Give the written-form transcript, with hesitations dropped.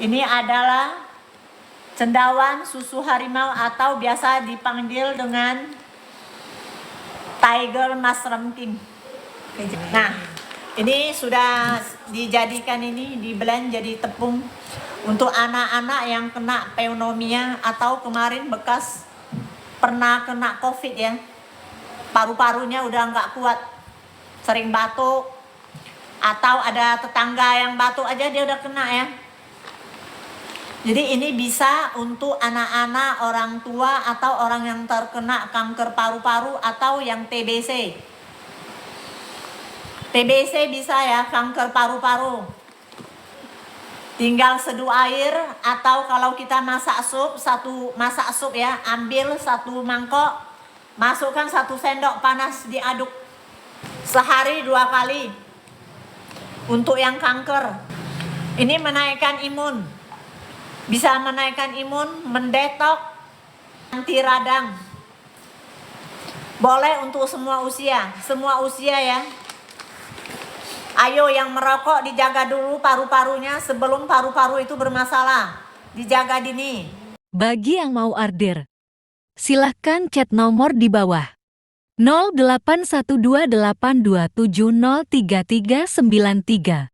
Ini adalah cendawan susu harimau atau biasa dipanggil dengan tiger mushroom king. Nah, ini sudah dijadikan, ini di blend jadi tepung untuk anak-anak yang kena pneumonia atau kemarin bekas pernah kena COVID ya. Paru-parunya udah nggak kuat, sering batuk, atau ada tetangga yang batuk aja dia udah kena ya. Jadi ini bisa untuk anak-anak, orang tua, atau orang yang terkena kanker paru-paru atau yang TBC. TBC bisa ya, kanker paru-paru. Tinggal seduh air, atau kalau kita masak sup ya, ambil 1 mangkok, masukkan 1 sendok panas, diaduk sehari 2 kali. Untuk yang kanker, ini menaikkan imun, bisa menaikkan imun, mendetok, anti radang. Boleh untuk semua usia ya. Ayo yang merokok dijaga dulu paru-parunya sebelum paru-paru itu bermasalah. Dijaga dini. Bagi yang mau order, silahkan chat nomor di bawah 081282703393.